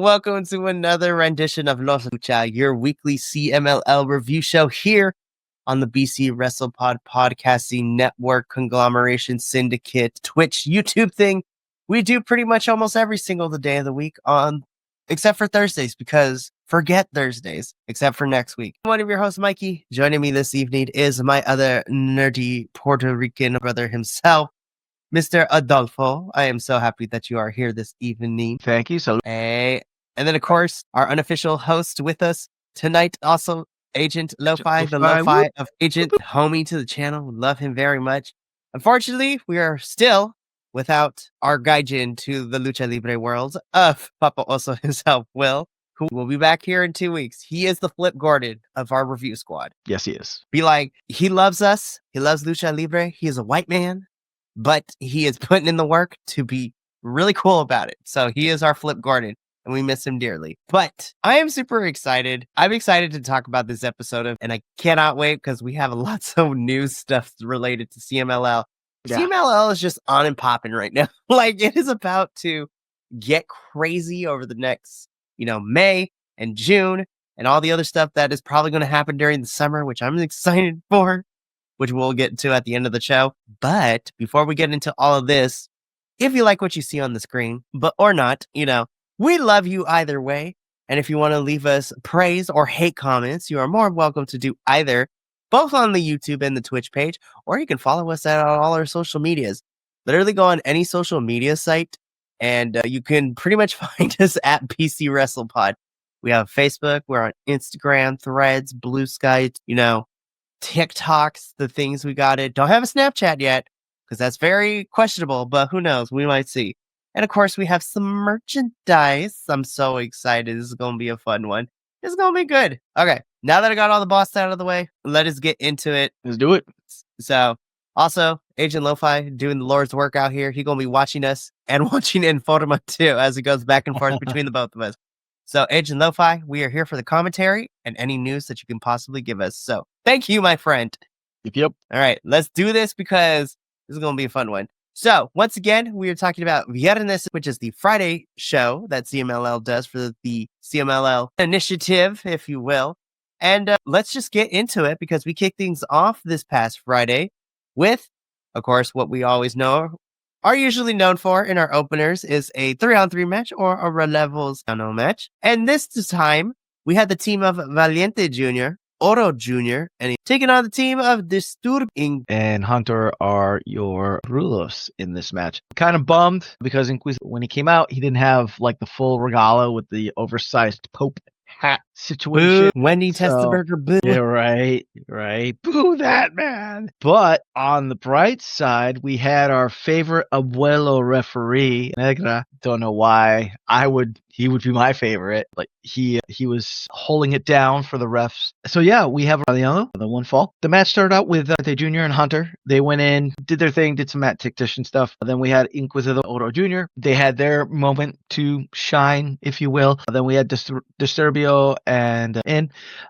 welcome to another rendition of Lucha, your weekly CMLL review show here on the BC Wrestle Pod podcasting network conglomeration syndicate Twitch YouTube thing. We do pretty much almost every single day of the week except for Thursdays, because forget Thursdays, except for next week. One of your hosts, Mikey. Joining me this evening is my other nerdy Puerto Rican brother himself, Mr. Adolfo. I am so happy that you are here this evening. Thank you. So, hey. And then, of course, our unofficial host with us tonight, also Agent Lo-Fi, the Lo-Fi of Agent, homie to the channel. Love him very much. Unfortunately, we are still without our gaijin to the Lucha Libre world of Papa Oso himself, Will, who will be back here in 2 weeks. He is the Flip Gordon of our review squad. Yes, he is. Be like, he loves us. He loves Lucha Libre. He is a white man, but he is putting in the work to be really cool about it. So he is our Flip Gordon, and we miss him dearly. But I am super excited. I'm excited to talk about this episode, and I cannot wait because we have lots of new stuff related to CMLL. Yeah. CMLL is just on and popping right now. Like, it is about to get crazy over the next, May and June and all the other stuff that is probably going to happen during the summer, which I'm excited for, which we'll get to at the end of the show. But before we get into all of this, if you like what you see on the screen, or not, we love you either way. And if you want to leave us praise or hate comments, you are more welcome to do either, both on the YouTube and the Twitch page, or you can follow us on all our social medias. Literally go on any social media site, and you can pretty much find us at BC Wrestle Pod. We have Facebook, we're on Instagram, Threads, Blue Sky, TikToks, the things we got it. Don't have a Snapchat yet, because that's very questionable, but who knows? We might see. And of course, we have some merchandise. I'm so excited. This is going to be a fun one. It's going to be good. Okay, now that I got all the boss out of the way, let us get into it. Let's do it. So, also, Agent Lo-Fi doing the Lord's work out here. He's going to be watching us and watching Informa too, as he goes back and forth between the both of us. So, Agent Lo-Fi, we are here for the commentary and any news that you can possibly give us. So, thank you, my friend. Yep. All right, let's do this because this is going to be a fun one. So, once again, we are talking about Viernes, which is the Friday show that CMLL does for the CMLL initiative, if you will. And let's just get into it, because we kicked things off this past Friday with, of course, what we always are usually known for in our openers is a 3-on-3 match or a Relevos match. And this time, we had the team of Valiente Jr., Oro Jr., and he's taking on the team of Disturbing and Hunter are your Rulos in this match. Kind of bummed because when he came out, he didn't have like the full regalo with the oversized Pope hat situation. Boo. Wendy Testaburger, boo. Yeah, right. Boo that, man. But on the bright side, we had our favorite abuelo referee, Negra. Don't know why. He would be my favorite. Like he was holding it down for the refs. So yeah, we have Ariano, the one fall. The match started out with the Jr. and Hunter. They went in, did their thing, did some Matt Tactician stuff. Then we had Inquisitor Oro Jr. They had their moment to shine, if you will. Then we had Disturbio and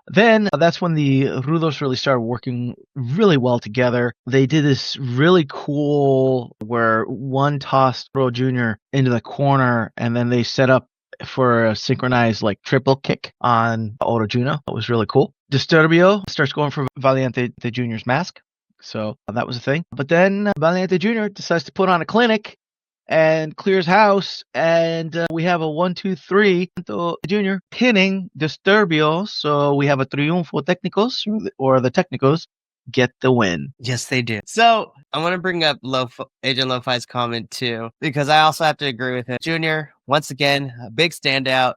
then that's when the Rudos really started working really well together. They did this really cool where one tossed Oro Jr. into the corner, and then they set up for a synchronized triple kick on Oro Jr. That was really cool. Disturbio starts going for Valiente Jr.'s mask. So that was a thing. But then Valiente Jr. decides to put on a clinic and clears house. And we have a 1-2-3 Jr. pinning Disturbio. So we have a Triunfo Técnicos, or the Técnicos get the win. Yes, they do. So I want to bring up Agent Lo-Fi's comment too, because I also have to agree with him. Junior, once again, a big standout.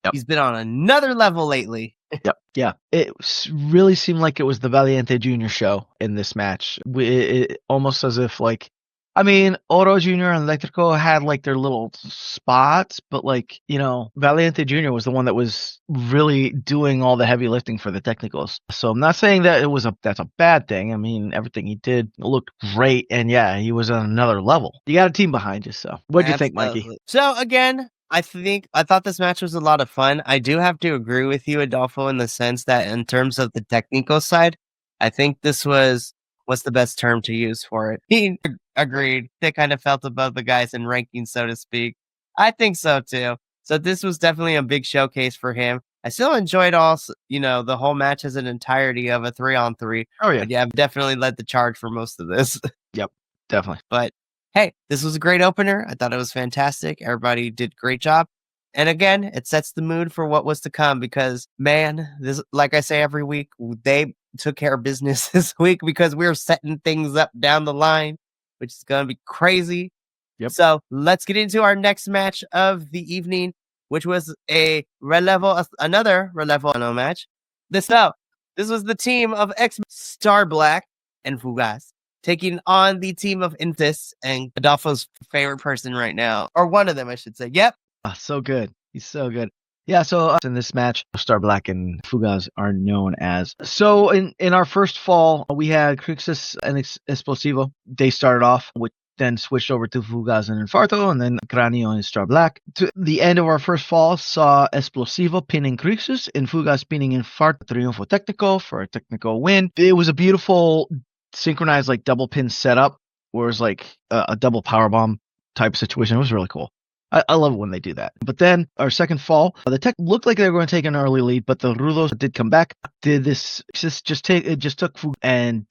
Yep. He's been on another level lately. Yep. Yeah. It really seemed like it was the Valiente Jr. show in this match. It almost as if Oro Jr. and Electrico had their little spots, but Valiente Jr. was the one that was really doing all the heavy lifting for the technicals. So I'm not saying that that's a bad thing. I mean, everything he did looked great, and yeah, he was on another level. You got a team behind you, so what'd you think, Mikey? So again, I thought this match was a lot of fun. I do have to agree with you, Adolfo, in the sense that in terms of the technical side, I think this was what's the best term to use for it. He agreed. They kind of felt above the guys in ranking, so to speak. I think so too. So this was definitely a big showcase for him. I still enjoyed the whole match as an entirety of a 3-on-3. Oh yeah. But yeah, I've definitely led the charge for most of this. Yep. Definitely. But hey, this was a great opener. I thought it was fantastic. Everybody did a great job. And again, it sets the mood for what was to come because, man, this, like I say every week, they took care of business this week because we were setting things up down the line, which is going to be crazy. Yep. So let's get into our next match of the evening, which was another Relevo match. This was the team of Star Black and Fugas taking on the team of Intis and Adolfo's favorite person right now, or one of them, I should say. Yep. So good. He's so good. Yeah, so in this match, Star Black and Fugas are known as. So in our first fall, we had Crixus and Explosivo. They started off with then switched over to Fugas and Infarto, and then Cranio and Star Black. To the end of our first fall saw Explosivo pinning Crixus and Fugas pinning Infarto Triunfo Técnico for a technical win. It was a beautiful synchronized like double pin setup, where it was like a double powerbomb type situation. It was really cool. I love it when they do that. But then our second fall, the Tech looked like they were going to take an early lead, but the Rudos did come back. Did this just took Fugas and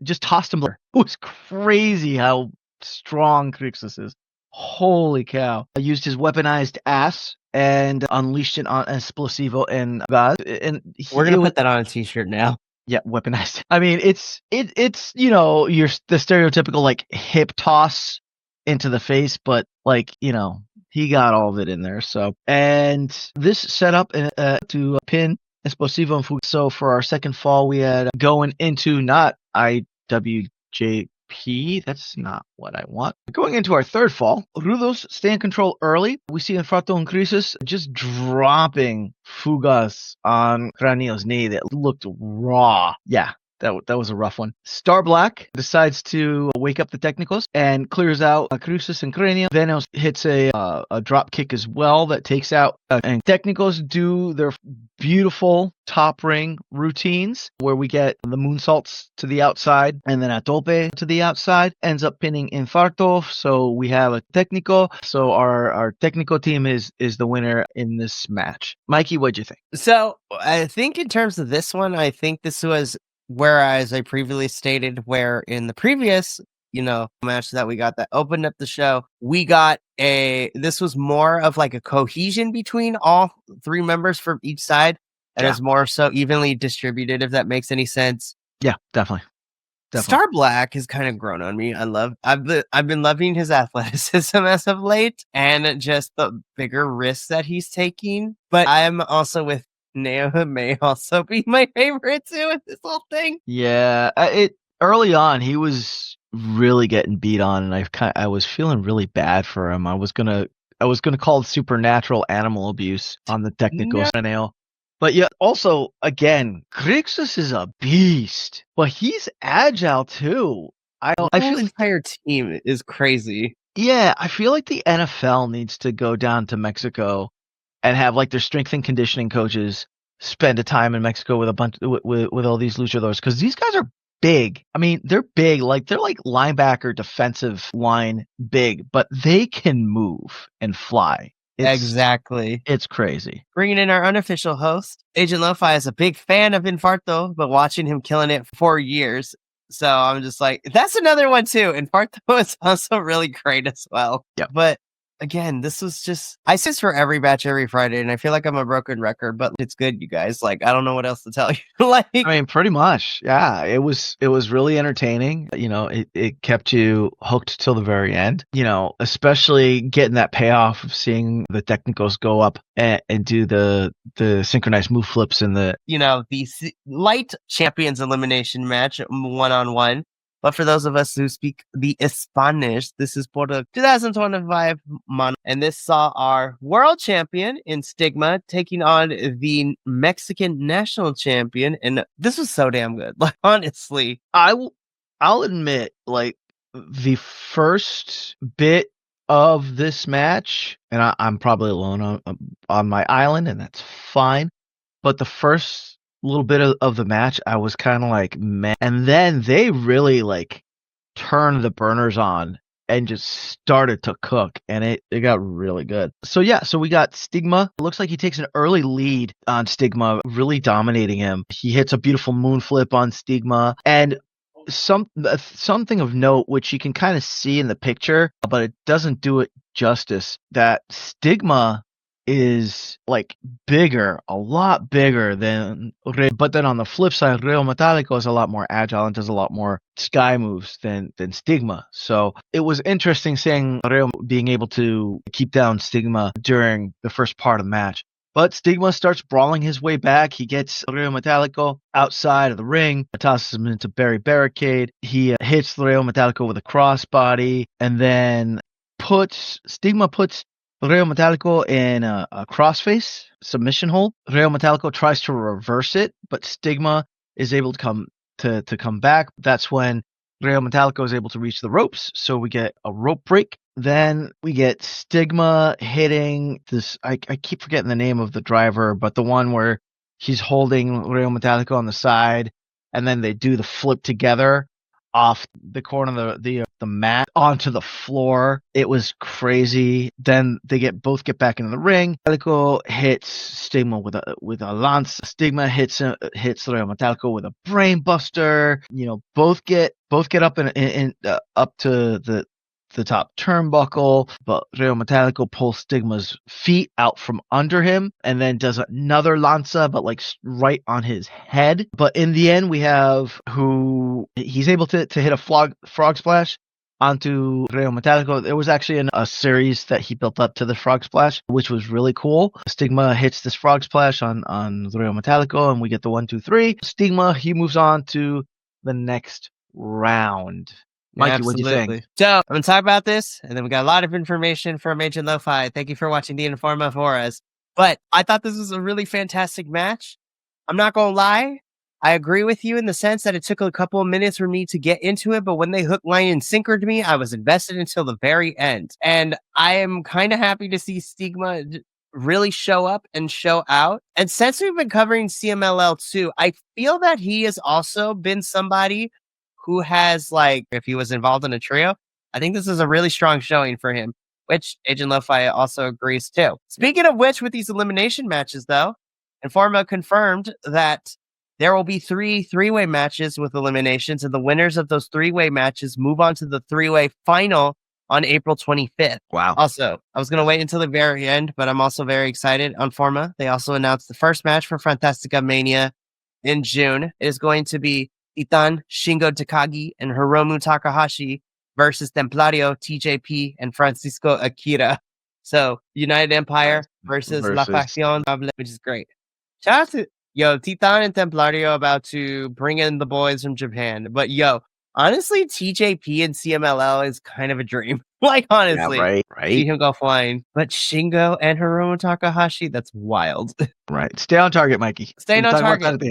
just tossed him. It was crazy how strong Crixus is. Holy cow. I used his weaponized ass and unleashed it on Explosivo and God. And we're going to put that on a t-shirt now. Yeah, weaponized. I mean, it's the stereotypical like hip toss into the face, but like, he got all of it in there. So, and this set up to pin Explosivo and Fugas. So for our second fall, we had going into not IWJP. That's not what I want. Going into our third fall, Rudos stay in control early. We see Infarto and Crisis just dropping Fugas on Cranio's knee that looked raw. Yeah. That was a rough one. Star Black decides to wake up the Technicals and clears out Crucis and Cranio. Venos hits a drop kick as well that takes out and Technicals do their beautiful top ring routines where we get the moonsaults to the outside and then a tope to the outside. Ends up pinning Infarto. So we have a Technico. So our Technico team is the winner in this match. Mikey, what'd you think? So I think in terms of this one, I think this was whereas I previously stated where in the previous, match that we got that opened up the show, this was more of like a cohesion between all three members from each side. And it's more so evenly distributed, if that makes any sense. Yeah, definitely. Star Black has kind of grown on me. I've been loving his athleticism as of late and just the bigger risks that he's taking. But I'm also with Neo may also be my favorite too in this whole thing. Yeah, early on he was really getting beat on, and I was feeling really bad for him. I was gonna call it supernatural animal abuse on the technical Neo. But yeah, also again, Crixus is a beast, but he's agile too. I feel the entire team is crazy. Yeah, I feel like the NFL needs to go down to Mexico and have like their strength and conditioning coaches spend a time in Mexico with a bunch with all these luchadors, because these guys are big. I mean, they're big, like they're like linebacker, defensive line big, but they can move and fly. Exactly. It's crazy. Bringing in our unofficial host, Agent Lo-Fi is a big fan of Infarto, but watching him killing it for years. So I'm just like, that's another one too. Infarto is also really great as well. Yeah. But again, this was just, I say this for every batch every Friday, and I feel like I'm a broken record, but it's good, you guys. Like, I don't know what else to tell you. Like, I mean, pretty much. Yeah, it was really entertaining. It kept you hooked till the very end. Especially getting that payoff of seeing the technicals go up and do the synchronized move flips and the light champions elimination match 1-on-1. But for those of us who speak the Spanish, this is for the 2025 month. And this saw our world champion in Stigma taking on the Mexican national champion. And this was so damn good. Like, honestly. I'll admit, like, the first bit of this match, and I'm probably alone on my island, and that's fine. But the first little bit of the match, I was kind of like, man. And then they really like turned the burners on and just started to cook, and it got really good. So yeah, so we got Stigma. It looks like he takes an early lead on Stigma, really dominating him. He hits a beautiful moon flip on Stigma, and something of note, which you can kind of see in the picture, but it doesn't do it justice, that Stigma is like bigger, a lot bigger than Rey. But then on the flip side, Reo Metallico is a lot more agile and does a lot more sky moves than Stigma. So it was interesting seeing Reo being able to keep down Stigma during the first part of the match. But Stigma starts brawling his way back. He gets Reo Metallico outside of the ring, tosses him into barricade. He hits Reo Metallico with a crossbody, and then Stigma puts Reo Metallico in a crossface submission hold. Reo Metallico tries to reverse it, but Stigma is able to come back. That's when Reo Metallico is able to reach the ropes, so we get a rope break. Then we get Stigma hitting this. I keep forgetting the name of the driver, but the one where he's holding Reo Metallico on the side, and then they do the flip together off the corner of the mat onto the floor. It was crazy. Then they both get back into the ring. Metallico hits Stigma with a lance. Stigma hits Reo Metallico with a brain buster. You know, both get up up to the top turnbuckle, but Reo Metallico pulls Stigma's feet out from under him and then does another lanza, but like right on his head. But in the end, we have he's able to hit a frog splash onto Reo Metallico. There was actually a series that he built up to the frog splash, which was really cool. Stigma hits this frog splash on Reo Metallico, and we get the 1, 2, 3. Stigma, he moves on to the next round. Mikey, what do you think? So I'm going to talk about this, and then we got a lot of information from Agent Lo-Fi. Thank you for watching the Informa for us. But I thought this was a really fantastic match. I'm not going to lie. I agree with you in the sense that it took a couple of minutes for me to get into it, but when they hook, line, and sinkered me, I was invested until the very end. And I am kind of happy to see Stigma really show up and show out. And since we've been covering CMLL too, I feel that he has also been somebody who has, like, if he was involved in a trio, I think this is a really strong showing for him, which Agent Lo-Fi also agrees too. Speaking of which, with these elimination matches, though, Informa confirmed that there will be three-way matches with eliminations, and the winners of those three-way matches move on to the three-way final on April 25th. Wow. Also, I was going to wait until the very end, but I'm also very excited. On Informa, they also announced the first match for Fantastica Mania in June. It is going to be Titan, Shingo Takagi, and Hiromu Takahashi versus Templario, TJP, and Francisco Akira. So, United Empire versus La Facción, which is great. Shout out to, Titan and Templario about to bring in the boys from Japan. But, honestly, TJP and CMLL is kind of a dream. Like, honestly. Yeah, right. See him go flying. But Shingo and Hiromu Takahashi, that's wild. Right. Stay on target, Mikey. Staying on target.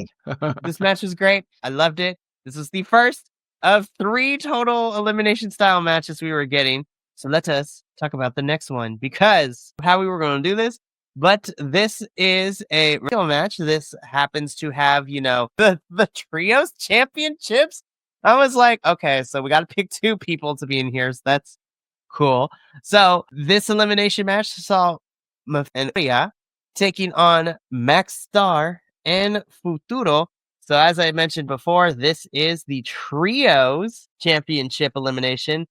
This match was great. I loved it. This was the first of 3 total elimination style matches we were getting. So let us talk about the next one, because how we were going to do this. But this is a real match. This happens to have, the trios championships. I was like, okay, so we got to pick 2 people to be in here. So that's cool. So this elimination match saw Mafia taking on Max Star and Futuro. So as I mentioned before, this is the Trios Championship elimination.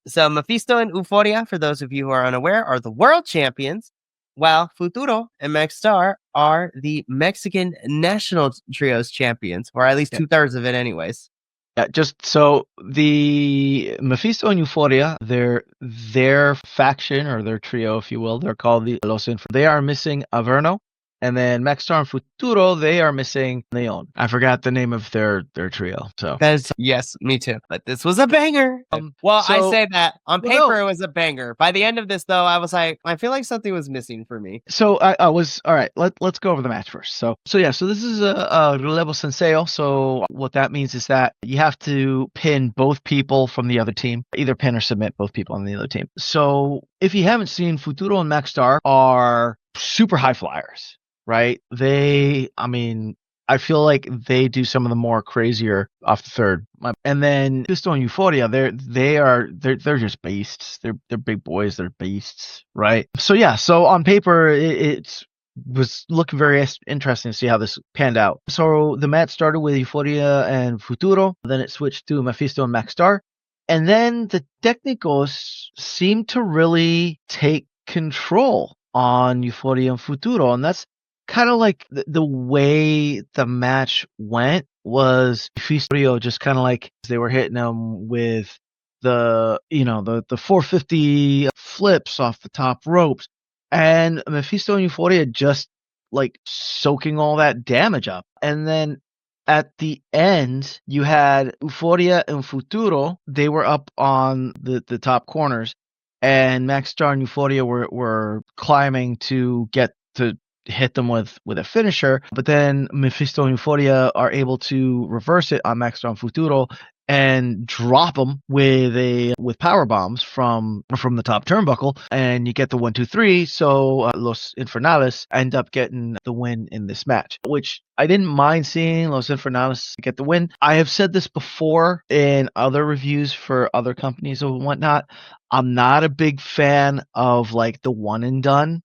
So Mephisto and Euphoria, for those of you who are unaware, are the world champions, while Futuro and Max Star are the Mexican National Trios champions, or at least 2/3 of it anyways. Yeah, just so the Mephisto and Euphoria, their faction, or their trio, if you will, they're called the Los Infernos. They are missing Averno, and then Max Star and Futuro, they are missing Leon. I forgot the name of their trio. So yes, me too. But this was a banger. I say that on paper it was a banger. By the end of this, though, I was like, I feel like something was missing for me. So I was all right. Let's go over the match first. So this is a relevo senseo. So what that means is that you have to pin both people from the other team, either pin or submit both people on the other team. So if you haven't seen, Futuro and Max Star are super high flyers. Right? I I feel like they do some of the more crazier off the third. And then Pistol and Euphoria, they're just beasts. They're big boys. They're beasts, right? So yeah. So on paper, it's was looking very interesting to see how this panned out. So the match started with Euphoria and Futuro. Then it switched to Mephisto and Max Star. And then the Técnicos seemed to really take control on Euphoria and Futuro. And that's kind of like the way the match went was Mephisto just kind of like they were hitting them with the 450 flips off the top ropes. And Mephisto and Euphoria just like soaking all that damage up. And then at the end, you had Euphoria and Futuro. They were up on the top corners, and Max Star and Euphoria were climbing to get to hit them with a finisher. But then Mephisto and Euphoria are able to reverse it on Max Star and Futuro and drop them with power bombs from the top turnbuckle, and you get the 1, 2, 3. So Los Infernales end up getting the win in this match, which I didn't mind seeing Los Infernales get the win. I have said this before in other reviews for other companies and whatnot. I'm not a big fan of like the one and done,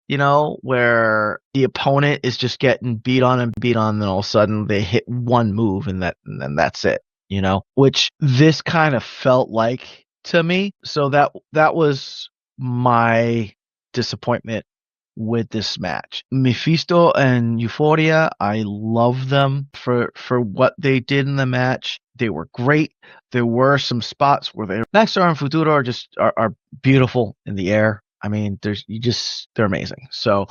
where the opponent is just getting beat on, and then all of a sudden they hit one move and then that's it. Which this kind of felt like to me. So that was my disappointment with this match. Mephisto and Euphoria, I love them for what they did in the match. They were great. There were some spots where Max Star and Futuro are beautiful in the air. I mean, they're amazing. So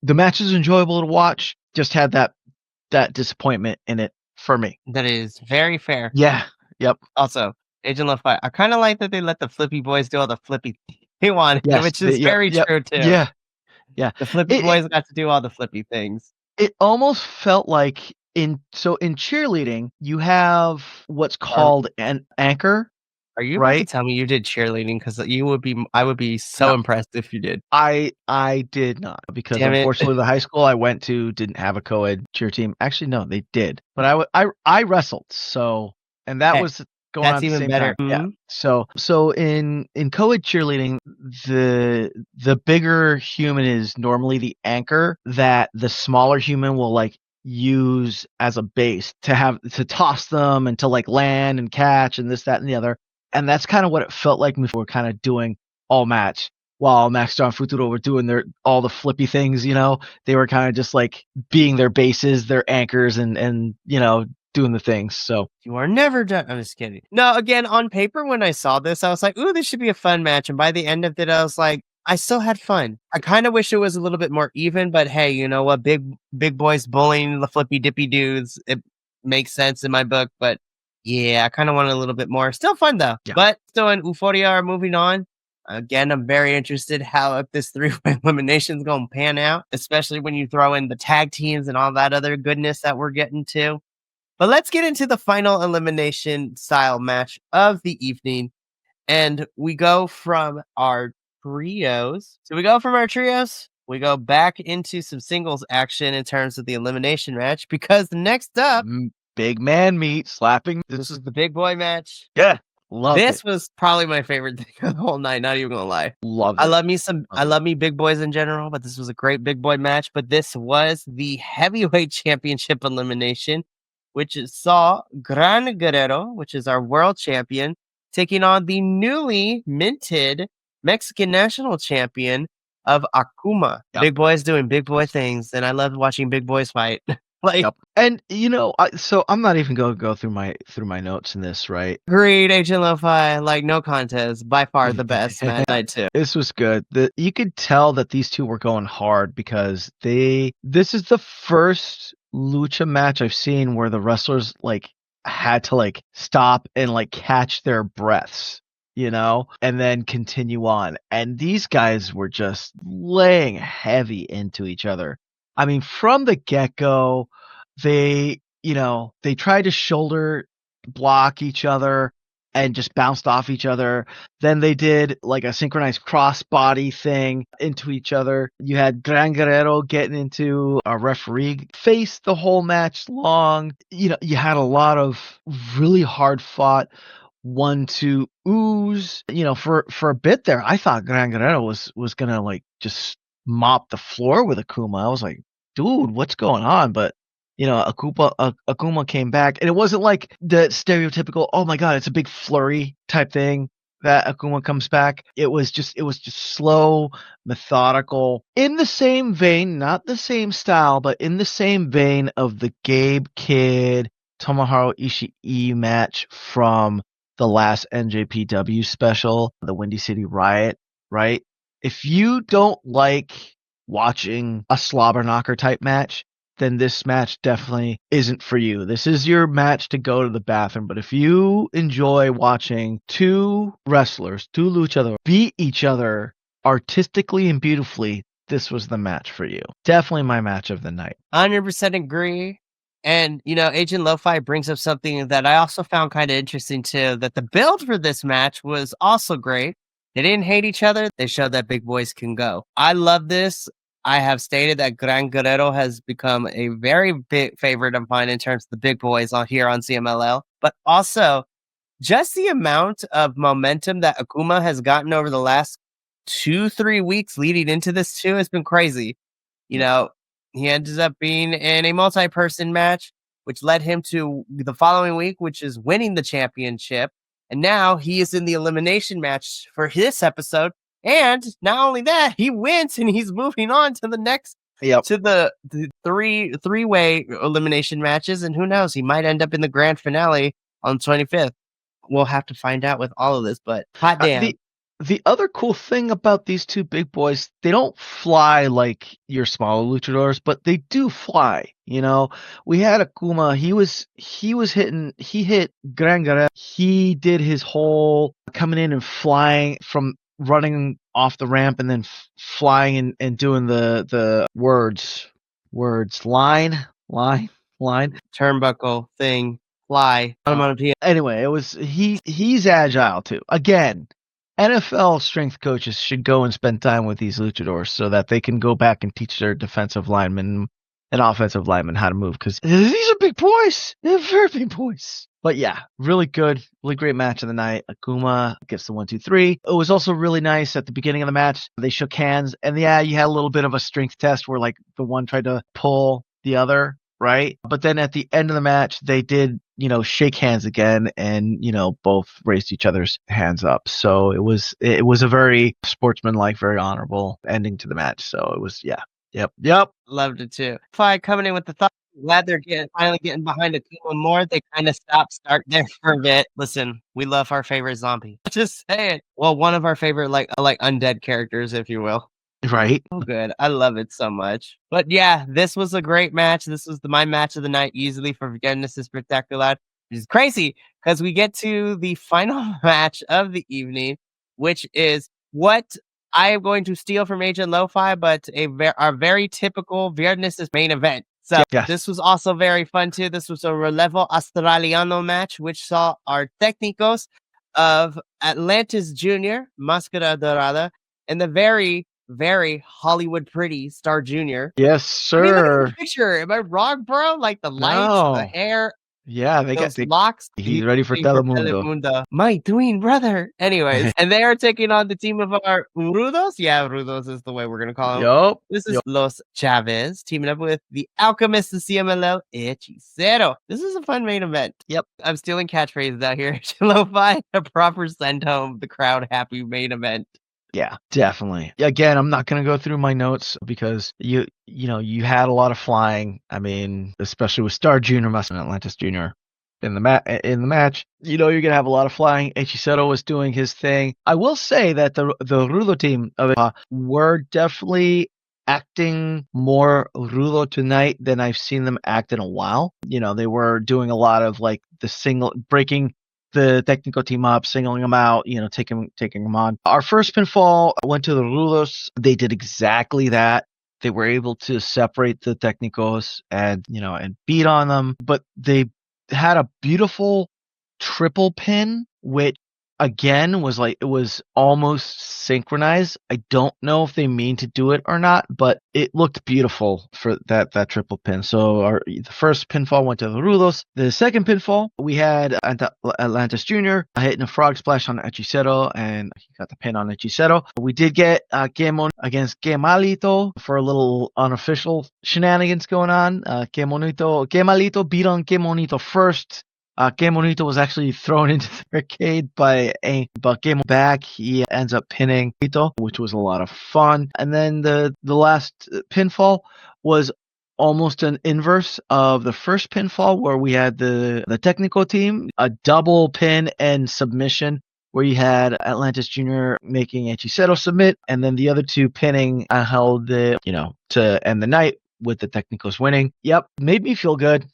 the match is enjoyable to watch. Just had that disappointment in it for me. That is very fair. Yeah. Yep. Also, Agent Love Fight. I kind of like that they let the Flippy Boys do all the Flippy they wanted, Yes, which is very true too. Yeah. Yeah. The Flippy Boys got to do all the Flippy things. It almost felt like in cheerleading, you have what's called an anchor. Are you right? about to tell me you did cheerleading? Because I would be so impressed if you did. I did not, because unfortunately the high school I went to didn't have a co-ed cheer team. Actually, no, they did. But I wrestled, so, and that was going on at the same time. Mm-hmm. Yeah. So in co-ed cheerleading, the bigger human is normally the anchor that the smaller human will like use as a base to toss them and to like land and catch and this, that, and the other. And that's kind of what it felt like we were kind of doing all match, while Max Star and Futuro were doing all the flippy things. They were kind of just like being their bases, their anchors, and doing the things. So you are never done. I'm just kidding. No, again, on paper, when I saw this, I was like, ooh, this should be a fun match. And by the end of it, I was like, I still had fun. I kind of wish it was a little bit more even, but hey, you know what? Big boys bullying the flippy dippy dudes. It makes sense in my book, but yeah, I kind of want a little bit more. Still fun though. Yeah. But still in Euphoria are moving on. Again, I'm very interested how if this 3-way elimination is going to pan out, especially when you throw in the tag teams and all that other goodness that we're getting to. But let's get into the final elimination style match of the evening. And we go from our trios. So we go back into some singles action in terms of the elimination match, because next up, big man meet slapping. This is the big boy match. Yeah. Love this was probably my favorite thing of the whole night, not even gonna lie. Love it. I love me big boys in general, but this was a great big boy match. But this was the heavyweight championship elimination, which saw Gran Guerrero, which is our world champion, taking on the newly minted Mexican national champion of Akuma. Yep. Big boys doing big boy things, and I love watching big boys fight. And so I'm not even going to go through my notes in this, right? Agreed, Agent Lo-Fi, like no contest, by far the best match night too. This was good. You could tell that these two were going hard, because this is the first Lucha match I've seen where the wrestlers like had to like stop and like catch their breaths, and then continue on. And these guys were just laying heavy into each other. I mean, from the get-go, they tried to shoulder block each other, and just bounced off each other. Then they did like a synchronized crossbody thing into each other. You had Gran Guerrero getting into a referee face the whole match long. You had a lot of really hard fought 1-2 ooze. For a bit there, I thought Gran Guerrero was gonna like just mop the floor with Akuma. I was like, dude, what's going on? But Akuma came back, and it wasn't like the stereotypical, oh my god, it's a big flurry type thing that Akuma comes back. It was just slow, methodical, in the same vein, not the same style, but in the same vein of the Gabe Kidd Tomohiro Ishii match from the last NJPW special, the Windy City Riot, right? If you don't like watching a slobber knocker type match, then this match definitely isn't for you. This is your match to go to the bathroom. But if you enjoy watching two wrestlers, two luchadores, beat each other artistically and beautifully, this was the match for you. Definitely my match of the night. 100% agree. And, Agent Lo-Fi brings up something that I also found kind of interesting too, that the build for this match was also great. They didn't hate each other. They showed that big boys can go. I love this. I have stated that Gran Guerrero has become a very big favorite of mine in terms of the big boys here on CMLL, but also just the amount of momentum that Akuma has gotten over the last 2-3 weeks leading into this too has been crazy. He ended up being in a multi-person match, which led him to the following week, which is winning the championship. And now he is in the elimination match for this episode. And not only that, he wins and he's moving on to the next, to the three-way elimination matches. And who knows, he might end up in the grand finale on 25th. We'll have to find out with all of this, but hot damn. The other cool thing about these two big boys, they don't fly like your smaller luchadors, but they do fly. We had Akuma. He hit Gran Guerrero. He did his whole coming in and flying from running off the ramp and then flying and doing the words line turnbuckle thing, fly. Anyway, he's agile too. Again, NFL strength coaches should go and spend time with these luchadors so that they can go back and teach their defensive linemen and offensive linemen how to move, because these are big boys. They're very big boys. But yeah, really good, really great match of the night. Akuma gets the 1-2-3. It was also really nice at the beginning of the match. They shook hands, and yeah, you had a little bit of a strength test where like the one tried to pull the other, right? But then at the end of the match, they did, shake hands again, and both raised each other's hands up. So it was a very sportsmanlike, very honorable ending to the match. So it was, yeah. Yep. Loved it too. Fi coming in with the thought. Glad they're finally getting behind Akuma more. They kind of start there for a bit. Listen, we love our favorite zombie. Just saying. Well, one of our favorite like undead characters, if you will. Right. Oh, good. I love it so much. But yeah, this was a great match. This was my match of the night easily for Genesis Spectacular. Which is crazy because we get to the final match of the evening, which is what I am going to steal from Agent Lo-Fi, but our very typical Viernes main event. So This was also very fun too. This was a Relevo Australiano match, which saw our técnicos of Atlantis Jr., Máscara Dorada, and the very, very Hollywood pretty Star Jr. Yes, sir. I mean, look at the picture. Am I wrong, bro? Like the lights, the hair. Yeah, they got locks. He's ready for Telemundo. My twin brother. Anyways, and they are taking on the team of our Rudos. Yeah, Rudos is the way we're gonna call them. Yup. This is Los Chavez teaming up with the Alchemist of CMLL, Hechicero. This is a fun main event. Yep, I'm stealing catchphrases out here. Lo-Fi, a proper send home the crowd happy main event. Yeah, definitely. Again, I'm not going to go through my notes because you had a lot of flying. I mean, especially with Star Jr. and Atlantis Jr. in the match. You're going to have a lot of flying. Hechicero was doing his thing. I will say that the Rudo team of it were definitely acting more Rudo tonight than I've seen them act in a while. They were doing a lot of like the breaking the technical team up, singling them out, taking them on. Our first pinfall went to the Rudos. They did exactly that. They were able to separate the technicos and beat on them, but they had a beautiful triple pin which again was like, it was almost synchronized. I don't know if they mean to do it or not, but it looked beautiful for that triple pin. So the first pinfall went to the Rudos. The second pinfall, we had Atlantis Jr. hitting a frog splash on Hechicero, and he got the pin on Hechicero. We did get Gemon against Gemalito for a little unofficial shenanigans going on. Gemalito beat on Gemonito first. Gemonito was actually thrown into the arcade but Gemon back, he ends up pinning Ito, which was a lot of fun. And then the last pinfall was almost an inverse of the first pinfall, where we had the technical team, a double pin and submission, where you had Atlantis Jr. making Hechicero submit, and then the other two pinning Angel to end the night, with the technicals winning. Yep, made me feel good.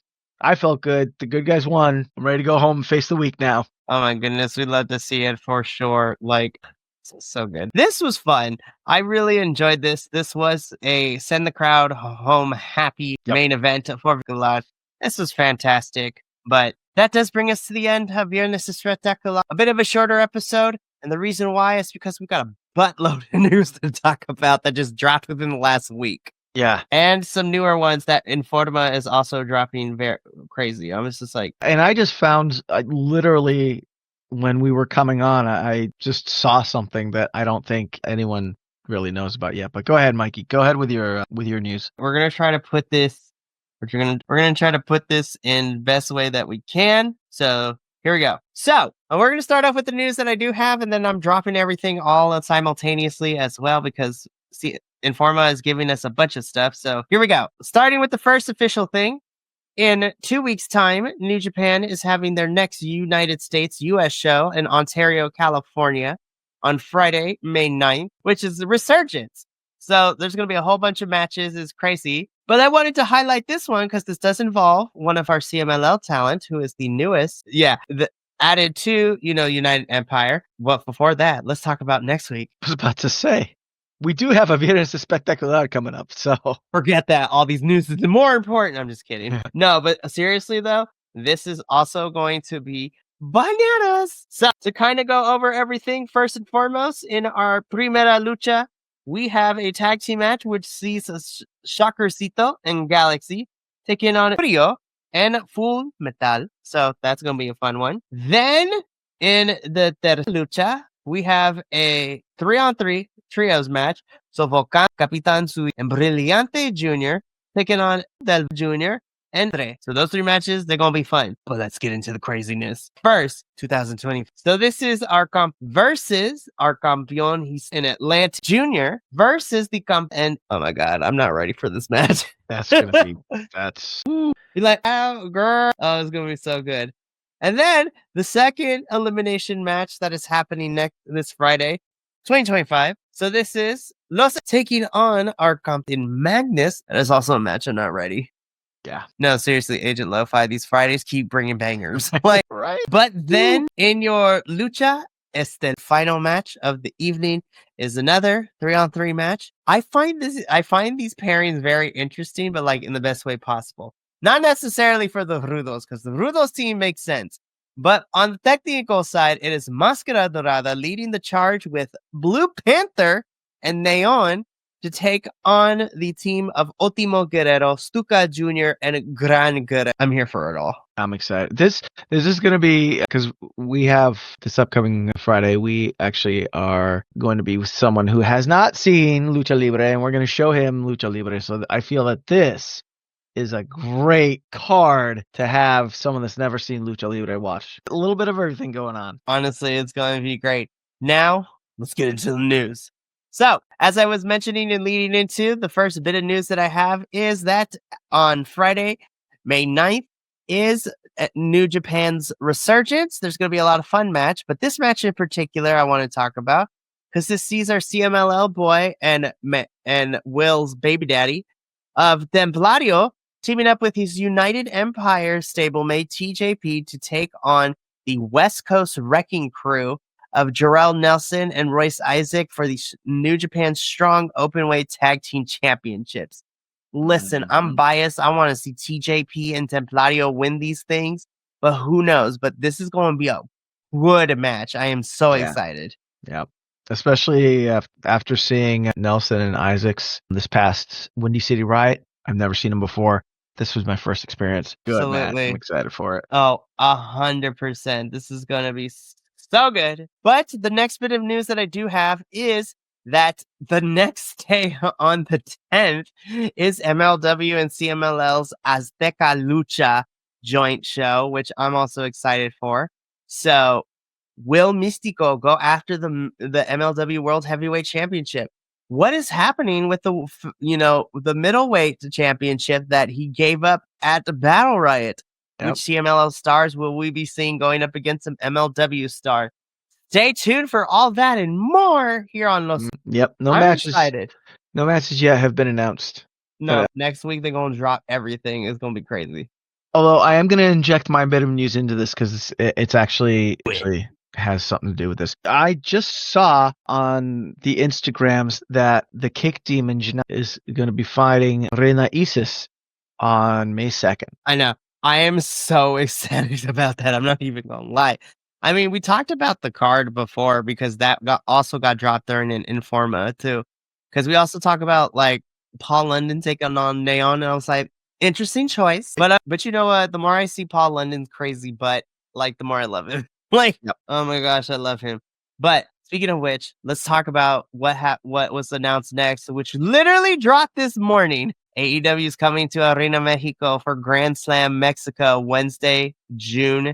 I felt good. The good guys won. I'm ready to go home and face the week now. Oh my goodness, we'd love to see it for sure. Like, so good. This was fun. I really enjoyed this. This was a send the crowd home happy main event for Village. This was fantastic. But that does bring us to the end of Viernes Espectacular. A bit of a shorter episode. And the reason why is because we got a buttload of news to talk about that just dropped within the last week. Yeah. And some newer ones that Informa is also dropping very crazy. I was just like... And I just found, literally, when we were coming on, I just saw something that I don't think anyone really knows about yet. But go ahead, Mikey. Go ahead with your news. We're going to try to put this... We're gonna try to put this in best way that we can. So here we go. So we're going to start off with the news that I do have, and then I'm dropping everything all simultaneously as well, because... see, Informa is giving us a bunch of stuff. So here we go. Starting with the first official thing. In 2 weeks' time, New Japan is having their next United States US show in Ontario, California on Friday, May 9th, which is the Resurgence. So there's going to be a whole bunch of matches. It's crazy. But I wanted to highlight this one because this does involve one of our CMLL talent, who is the newest. Added to, United Empire. But before that, let's talk about next week. I was about to say, we do have a Viernes Espectacular coming up, so... Forget that. All these news is more important. I'm just kidding. No, but seriously, though, this is also going to be bananas. So, to kind of go over everything, first and foremost, in our Primera Lucha, we have a tag team match which sees Shockercito and Galaxy taking on Frio and Full Metal. So, that's going to be a fun one. Then, in the Tercera Lucha, we have a 3-on-3 trios match. So Volcan, Capitan Sui, and Brillante Jr. taking on Del Jr. and Tre. So those three matches, they're going to be fun. But let's get into the craziness. First, 2020. So this is our comp versus our campeon. He's in Atlanta Jr. versus the comp. And oh my God, I'm not ready for this match. That's going to be... That's... You're like, oh, girl. Oh, it's going to be so good. And then the second elimination match that is happening this Friday, 2025. So this is Los taking on our in Magnus. That is also a match I'm not ready. Yeah. No, seriously, Agent Lo-Fi, these Fridays keep bringing bangers. Like, right? But then in your Lucha, the final match of the evening is another 3-on-3 match. I find these pairings very interesting, but like in the best way possible. Not necessarily for the Rudos, because the Rudos team makes sense. But on the technical side, it is Máscara Dorada leading the charge with Blue Panther and Neon to take on the team of Ultimo Guerrero, Stuka Jr., and Gran Guerrero. I'm here for it all. I'm excited. This is going to be, because we have this upcoming Friday, we actually are going to be with someone who has not seen Lucha Libre, and we're going to show him Lucha Libre. So I feel that this is a great card to have someone that's never seen Lucha Libre watch. A little bit of everything going on. Honestly, it's going to be great. Now, let's get into the news. So, as I was mentioning and leading into, the first bit of news that I have is that on Friday, May 9th, is New Japan's Resurgence. There's going to be a lot of fun match, but this match in particular I want to talk about, because this sees our CMLL boy and Will's baby daddy of Templario teaming up with his United Empire stablemate TJP to take on the West Coast Wrecking Crew of Jarrell Nelson and Royce Isaac for the New Japan Strong Openweight Tag Team Championships. Listen, I'm biased. I want to see TJP and Templario win these things, but who knows? But this is going to be a good match. I am so Yeah. excited. Yeah. Especially after seeing Nelson and Isaacs this past Windy City Riot. I've never seen them before. This was my first experience. Good match. I'm Absolutely. excited for it. Oh, 100%. This is going to be so good. But the next bit of news that I do have is that the next day on the 10th is MLW and CMLL's Azteca Lucha joint show, which I'm also excited for. So, will Mystico go after the MLW World Heavyweight Championship? What is happening with the middleweight championship that he gave up at the Battle Riot? Yep. Which CMLL stars will we be seeing going up against some MLW star? Stay tuned for all that and more here on Los. Yep. No I'm matches. excited. No matches yet have been announced. No, next week they're gonna drop everything. It's gonna be crazy. Although I am going to inject my bit of news into this because it's actually has something to do with this. I just saw on the Instagrams that the Kick Demon is going to be fighting Reina Isis on May 2nd. I know. I am so excited about that. I'm not even gonna lie. I mean, we talked about the card before because that also got dropped during an Informa too. Because we also talk about like Paul London taking on Neon, and I was like, interesting choice. But you know what? The more I see Paul London's crazy, but like the more I love him. Like, oh my gosh, I love him. But speaking of which, let's talk about what was announced next, which literally dropped this morning. AEW is coming to Arena Mexico for Grand Slam Mexico Wednesday, June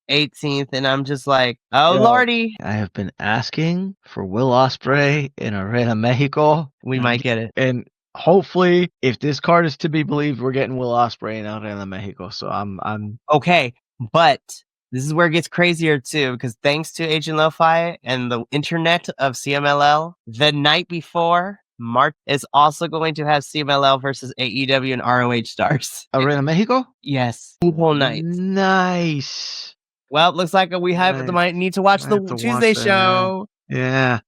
18th, and I'm just like, oh lordy, I have been asking for Will Ospreay in Arena Mexico. we might get it. And hopefully, if this card is to be believed, we're getting Will Ospreay in Arena Mexico. So I'm okay, but this is where it gets crazier too, because thanks to Agent Lo-Fi and the internet of CMLL, the night before, March is also going to have CMLL versus AEW and ROH stars. Arena Mexico? Yes, 2 whole nights. Nice. Well, it looks like we might need to watch the Tuesday show. Yeah.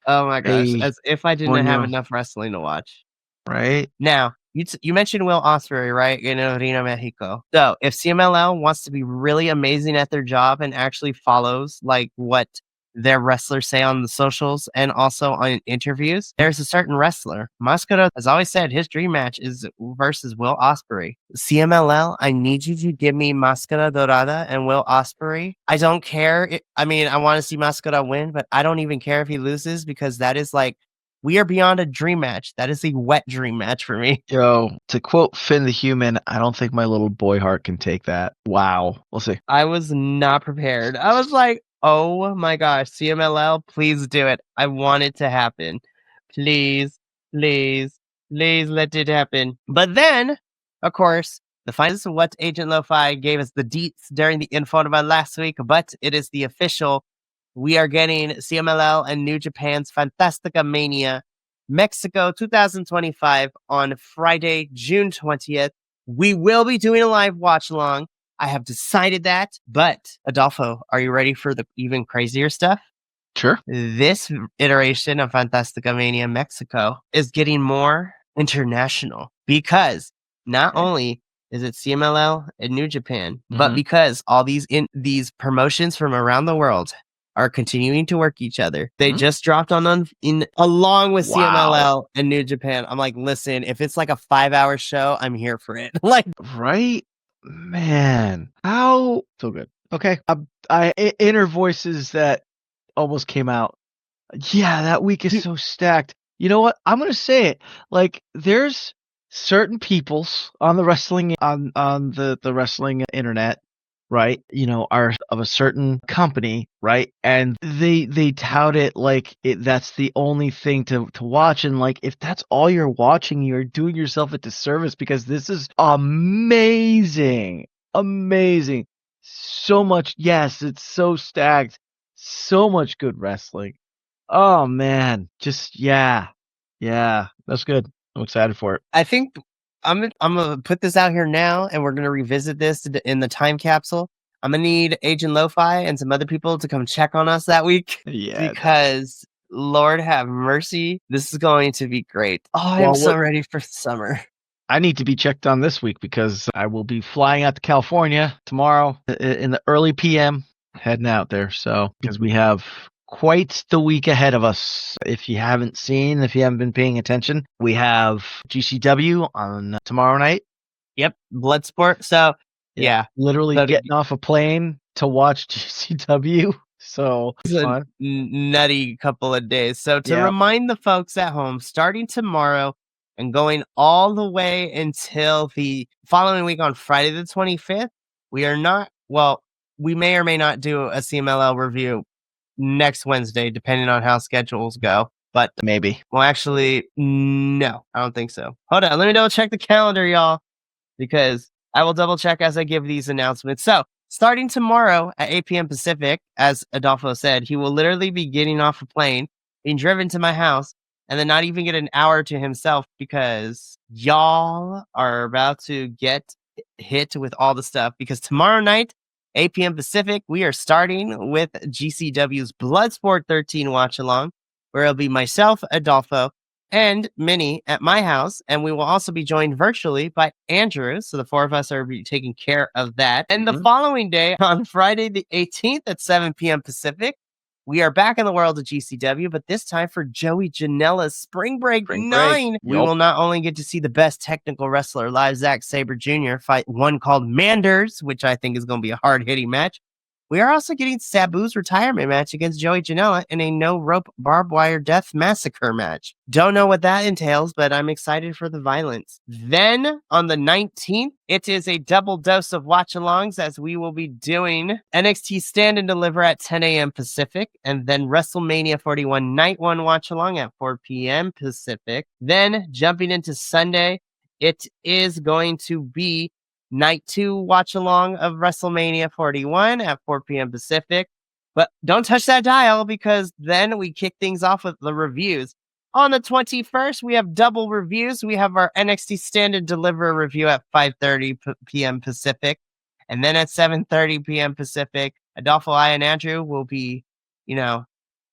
Oh my gosh, Hey, as if I didn't have enough wrestling to watch. Right? Now, you mentioned Will Ospreay, right, in Arena Mexico. So, if CMLL wants to be really amazing at their job and actually follows like what their wrestlers say on the socials and also on interviews, there's a certain wrestler. Mascara has always said his dream match is versus Will Ospreay. CMLL, I need you to give me Mascara Dorada and Will Ospreay. I don't care. I want to see Mascara win, but I don't even care if he loses because that is like, we are beyond a dream match. That is a wet dream match for me. Yo, to quote Finn the Human, I don't think my little boy heart can take that. Wow. We'll see. I was not prepared. I was like, oh my gosh, CMLL, please do it. I want it to happen. Please, please, please let it happen. But then, of course, the finals of what Agent Lo-Fi gave us the deets during the info about last week, but it is the official. We are getting CMLL and New Japan's Fantastica Mania Mexico 2025 on Friday, June 20th. We will be doing a live watch along. I have decided that. But Adolfo, are you ready for the even crazier stuff? Sure. This iteration of Fantastica Mania Mexico is getting more international because not only is it CMLL and New Japan, but because all these promotions from around the world are continuing to work each other. They just dropped along with CMLL and New Japan. I'm like, listen, if it's like a 5-hour show, I'm here for it. Like, right? Man, how so good. Okay. I inner voices that almost came out. Yeah, that week is so stacked. You know what? I'm going to say it. Like, there's certain peoples on the wrestling on the wrestling internet, right? You know, are of a certain company, right? And they tout it like that's the only thing to watch. And like, if that's all you're watching, you're doing yourself a disservice because this is amazing. Amazing. So much. Yes, it's so stacked. So much good wrestling. Oh man. Just yeah. That's good. I'm excited for it. I think I'm gonna put this out here now, and we're gonna revisit this in the time capsule. I'm gonna need Agent Lo-Fi and some other people to come check on us that week. Yeah, because Lord have mercy, this is going to be great. Oh, I'm so ready for summer. I need to be checked on this week because I will be flying out to California tomorrow in the early PM. heading out there. So, because we have quite the week ahead of us. If you haven't been paying attention, we have GCW on tomorrow night. Yep, Bloodsport. So, yeah. Literally So getting off a plane to watch GCW. So, it's a fun. nutty couple of days. So, to Yeah. remind the folks at home, starting tomorrow and going all the way until the following week on Friday the 25th, we may or may not do a CMLL review next Wednesday, depending on how schedules go. But Maybe. well, actually, no, I don't think so. Hold on, let me double check the calendar, y'all, because I will double check as I give these announcements. So, starting tomorrow at 8 p.m. Pacific, as Adolfo said, he will literally be getting off a plane, being driven to my house, and then not even get an hour to himself because y'all are about to get hit with all the stuff. Because tomorrow night, 8 p.m. Pacific, we are starting with GCW's Bloodsport 13 watch along, where it'll be myself, Adolfo, and Minnie at my house, and we will also be joined virtually by Andrew. So the four of us are taking care of that. And the following day, on Friday the 18th at 7 p.m. Pacific, we are back in the world of GCW, but this time for Joey Janela's Spring Break 9. We will not only get to see the best technical wrestler alive, Zack Sabre Jr., fight one called Manders, which I think is going to be a hard-hitting match. We are also getting Sabu's retirement match against Joey Janela in a no-rope barbed wire death massacre match. Don't know what that entails, but I'm excited for the violence. Then, on the 19th, it is a double dose of watch-alongs as we will be doing NXT Stand and Deliver at 10 a.m. Pacific, and then WrestleMania 41 Night 1 watch-along at 4 p.m. Pacific. Then, jumping into Sunday, it is going to be Night 2 watch along of WrestleMania 41 at 4 p.m. Pacific. But don't touch that dial because then we kick things off with the reviews. On the 21st, we have double reviews. We have our NXT Stand and Deliver review at 5:30 p.m. Pacific. And then at 7:30 p.m. Pacific, Adolfo, I, and Andrew will be,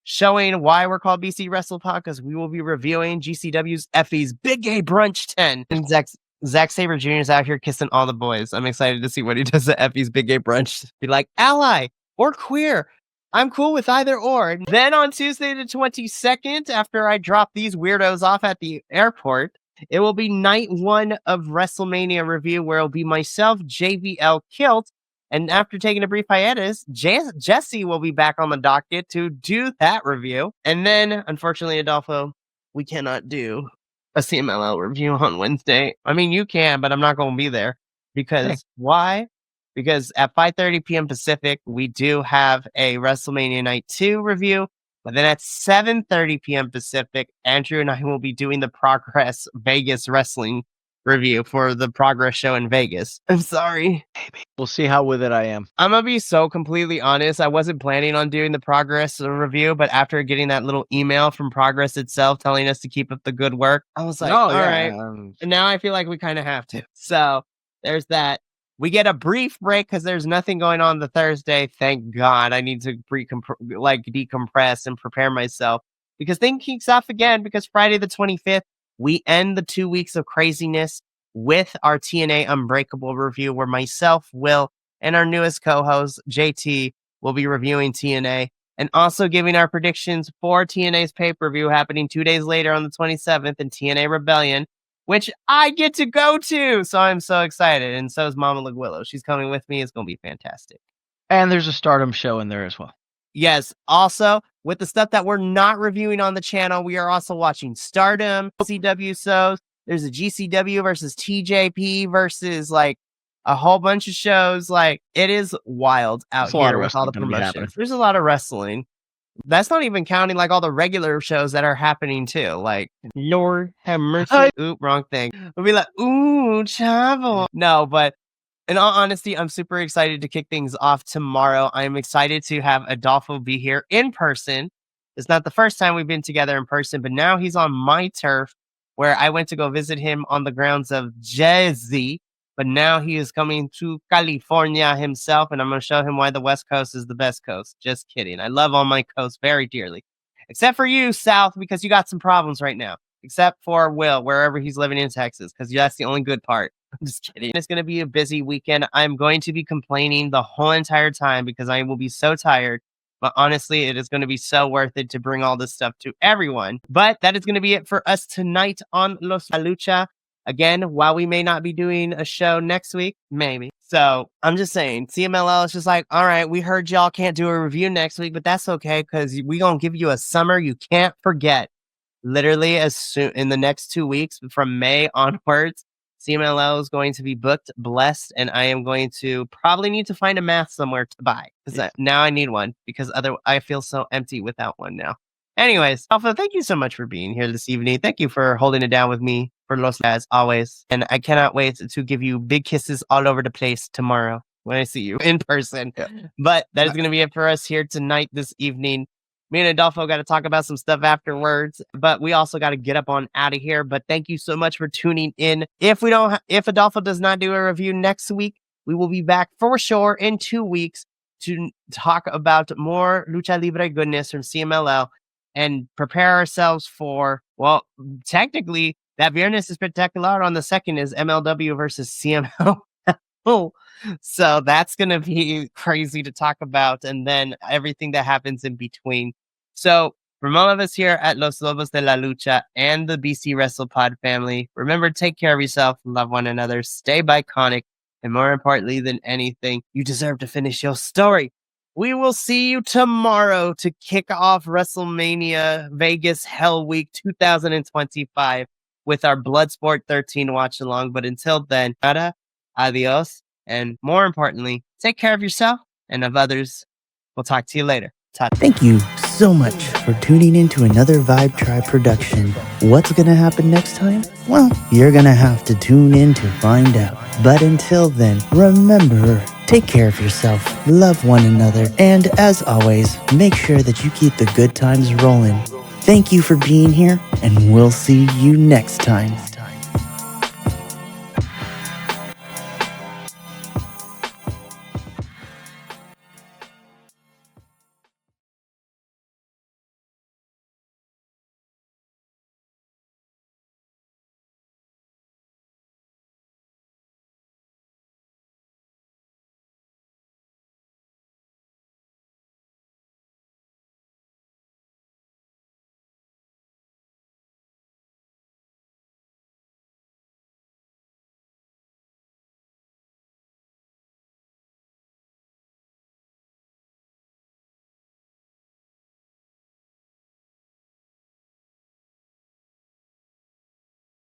showing why we're called BC Wrestle Pod because we will be reviewing GCW's Effie's Big Gay Brunch 10. And Zack Sabre Jr. is out here kissing all the boys. I'm excited to see what he does at Effie's Big Gay Brunch. Be like, ally or queer. I'm cool with either or. Then on Tuesday the 22nd, after I drop these weirdos off at the airport, it will be Night 1 of WrestleMania review where it'll be myself, JBL Kilt. And after taking a brief hiatus, Jesse will be back on the docket to do that review. And then, unfortunately, Adolfo, we cannot do a CMLL review on Wednesday. I mean, you can, but I'm not going to be there. Because why? Because at 5:30 p.m. Pacific, we do have a WrestleMania Night 2 review. But then at 7:30 p.m. Pacific, Andrew and I will be doing the Progress Vegas Wrestling review for the Progress show in Vegas. I'm sorry. We'll see how with it I am. I'm going to be so completely honest. I wasn't planning on doing the Progress review, but after getting that little email from Progress itself telling us to keep up the good work, I was like, all right. And now I feel like we kind of have to. So there's that. We get a brief break because there's nothing going on the Thursday. Thank God. I need to decompress and prepare myself because things kicks off again because Friday the 25th, we end the 2 weeks of craziness with our TNA Unbreakable review where myself, Will, and our newest co-host, JT, will be reviewing TNA and also giving our predictions for TNA's pay-per-view happening 2 days later on the 27th in TNA Rebellion, which I get to go to. So I'm so excited. And so is Mama Laguillo. She's coming with me. It's going to be fantastic. And there's a Stardom show in there as well. Yes. Also, with the stuff that we're not reviewing on the channel, we are also watching Stardom, CW shows. There's a GCW versus TJP versus like a whole bunch of shows. Like it is wild out here with all the promotions. There's a lot of wrestling. That's not even counting like all the regular shows that are happening too. Like Lord have mercy. Oop, wrong thing. We'll be like, ooh, Chavo. No, but in all honesty, I'm super excited to kick things off tomorrow. I'm excited to have Adolfo be here in person. It's not the first time we've been together in person, but now he's on my turf where I went to go visit him on the grounds of Jersey. But now he is coming to California himself, and I'm going to show him why the West Coast is the best coast. Just kidding. I love all my coasts very dearly. Except for you, South, because you got some problems right now. Except for Will, wherever he's living in Texas, because that's the only good part. I'm just kidding. It's going to be a busy weekend. I'm going to be complaining the whole entire time because I will be so tired. But honestly, it is going to be so worth it to bring all this stuff to everyone. But that is going to be it for us tonight on Los Lucha. Again, while we may not be doing a show next week, maybe. So I'm just saying, CMLL is just like, all right, we heard y'all can't do a review next week, but that's okay because we going to give you a summer you can't forget. Literally, as soon in the next 2 weeks from May onwards, CMLL is going to be booked, blessed, and I am going to probably need to find a mask somewhere to buy because now I need one because I feel so empty without one now. Anyways, Alpha, thank you so much for being here this evening. Thank you for holding it down with me for Los as always. And I cannot wait to give you big kisses all over the place tomorrow when I see you in person. Yeah. But that is going to be it for us here tonight, this evening. Me and Adolfo got to talk about some stuff afterwards, but we also got to get up on out of here. But thank you so much for tuning in. If Adolfo does not do a review next week, we will be back for sure in 2 weeks to talk about more Lucha Libre goodness from CMLL and prepare ourselves for, well, technically that Viernes Espectacular on the 2nd is MLW versus CMLL. So that's going to be crazy to talk about, and then everything that happens in between. So from all of us here at Los Lobos de la Lucha and the BC Wrestle Pod family, remember, take care of yourself, love one another, stay Bi-Conic, and more importantly than anything, you deserve to finish your story. We will see you tomorrow to kick off WrestleMania Vegas Hell Week 2025 with our Bloodsport 13 watch along. But until then, adios. And more importantly, take care of yourself and of others. We'll talk to you later. Thank you so much for tuning in to another Vibe Tribe production. What's going to happen next time? Well, you're going to have to tune in to find out. But until then, remember, take care of yourself, love one another, and as always, make sure that you keep the good times rolling. Thank you for being here, and we'll see you next time.